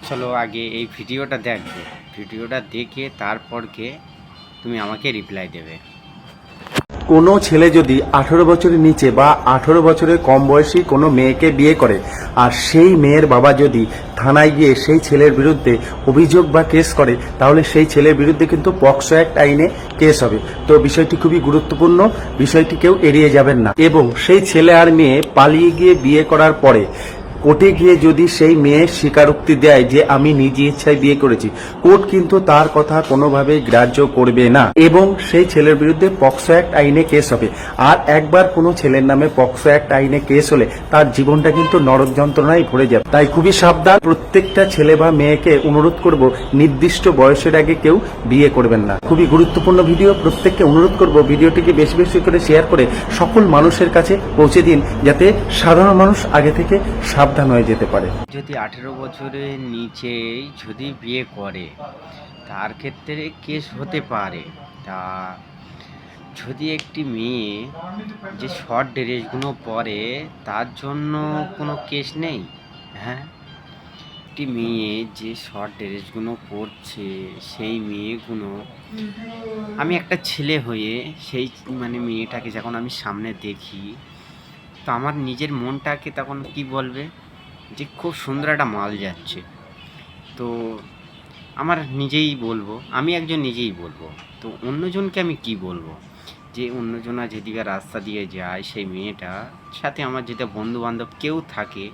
চলো আগে এই ভিডিওটা দেখবে, ভিডিওটা দেখে তারপরকে তুমি আমাকে রিপ্লাই দেবে। কোনো ছেলে যদি 18 বছরের নিচে বা 18 বছরের কম বয়সী কোনো মেয়েকে বিয়ে করে আর সেই মেয়ের বাবা যদি থানায় গিয়ে সেই ছেলের বিরুদ্ধে অভিযোগ বা কেস করে, তাহলে সেই ছেলের বিরুদ্ধে কিন্তু পক্সো অ্যাক্ট আইনে কেস হবে। তো বিষয়টি খুবই গুরুত্বপূর্ণ, বিষয়টি কেউ এড়িয়ে যাবেন না। এবং সেই ছেলে আর মেয়ে পালিয়ে গিয়ে বিয়ে করার পরে কোর্টে গিয়ে যদি সেই মেয়ে স্বীকারোক্তি দেয় যে আমি নিজে ইচ্ছায় বিয়ে করেছি, কোর্ট কিন্তু তার কথা কোনোভাবেই গ্রাহ্য করবে না এবং সেই ছেলের বিরুদ্ধে পক্সো অ্যাক্ট আইনে কেস হবে। আর একবার কোনো ছেলের নামে পক্সো অ্যাক্ট আইনে কেস হলে তার জীবনটা কিন্তু নরক যন্ত্রণায় ভরে যাবে। তাই খুবই সাবধান। প্রত্যেকটা ছেলে বা মেয়েকে অনুরোধ করব, নির্দিষ্ট বয়সের আগে কেউ বিয়ে করবেন না। খুবই গুরুত্বপূর্ণ ভিডিও, প্রত্যেককে অনুরোধ করব ভিডিওটিকে বেশি বেশি করে শেয়ার করে সকল মানুষের কাছে পৌঁছে দিন, যাতে সাধারণ মানুষ আগে থেকে সাবধান হয়ে যেতে পারে। যদি 18 বছরের নিচে যদি বিয়ে করে তার ক্ষেত্রে কেস হতে পারে। তা যদি একটি মেয়ে যে শর্ট ড্রেসগুলো পরে তার জন্য কোনো কেস নেই। হ্যাঁ, একটি মেয়ে যে শর্ট ড্রেসগুলো পরছে সেই মেয়েগুলো, আমি একটা ছেলে হয়ে সেই মেয়েটাকে যখন আমি সামনে দেখি, তো আমার নিজের মনটাকে তখন কি বলবে যে খুব সুন্দর একটা মাল যাচ্ছে। তো আমার নিজেই বলবো, আমি একজন নিজেই বলবো, তো অন্যজনকে আমি কি বলবো? যে অন্যজনা যেদিকে রাস্তা দিয়ে যায় সেই মেয়েটা সাথে আমার যেটা বন্ধু বান্ধব কেউ থাকে,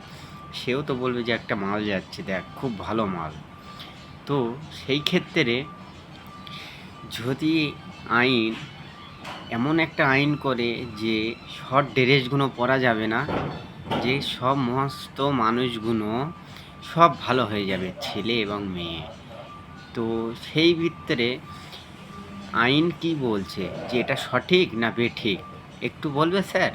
সেও তো বলবে যে একটা মাল যাচ্ছে, দেখ খুব ভালো মাল। তো সেই ক্ষেত্রে যদি আইন এমন একটা আইন করে যে শর্ট ড্রেসগুলো পরা যাবে না, যে সব সমস্ত মানুষগুলো সব ভালো হয়ে যাবে, ছেলে এবং মেয়ে। তো সেই ভিতরে আইন কি বলছে যে এটা সঠিক না বেঠিক, একটু বলবে স্যার?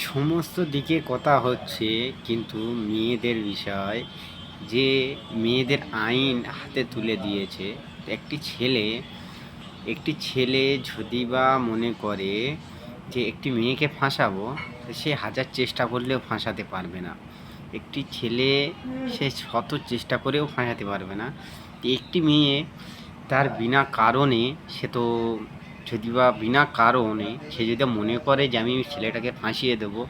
সমস্ত দিকে কথা হচ্ছে, কিন্তু মেয়েদের বিষয় যে মেয়েদের আইন হাতে তুলে দিয়েছে। একটি ছেলে যদি বা মনে করে যে একটি মেয়েকে ফাঁসাবো, সে হাজার চেষ্টা করলেও ফাঁসাতে পারবে না। একটি ছেলে সে শত চেষ্টা করেও ফাঁসাতে পারবে না। একটি মেয়ে তার বিনা কারণে, সে তো যদি বা বিনা কারণে সে যদি মনে করে যে আমি ছেলেটাকে ফাঁসিয়ে দেবো,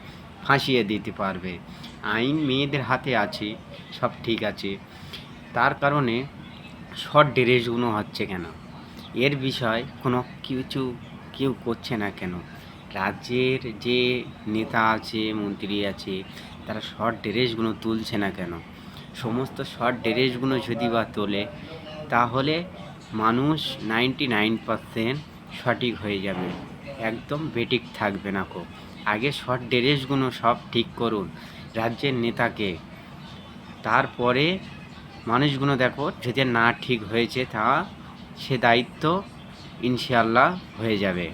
ফাঁসিয়ে দিতে পারবে। আইন মেয়েদের হাতে আছে, সব ঠিক আছে। তার কারণে শর্ট ড্রেসগুলো হচ্ছে কেন, এর বিষয় কোনো কিছু কেউ করছে না কেন? রাজ্যের যে নেতা আছে, মন্ত্রী আছে, তারা শর্ট ড্রেসগুলো তুলছে না কেন? সমস্ত শর্ট ড্রেসগুলো যদি বা তোলে, তাহলে মানুষ 99% সঠিক হয়ে যাবে, একদম বেঠিক থাকবে না। আগে শর্ট ড্রেসগুলো সব ঠিক করুন রাজ্যের নেতাকে, তারপরে মানুষগুলো দেখো যদি না ঠিক হয়েছে তা সে দায়িত্ব ইনশাআল্লাহ হয়ে যাবে।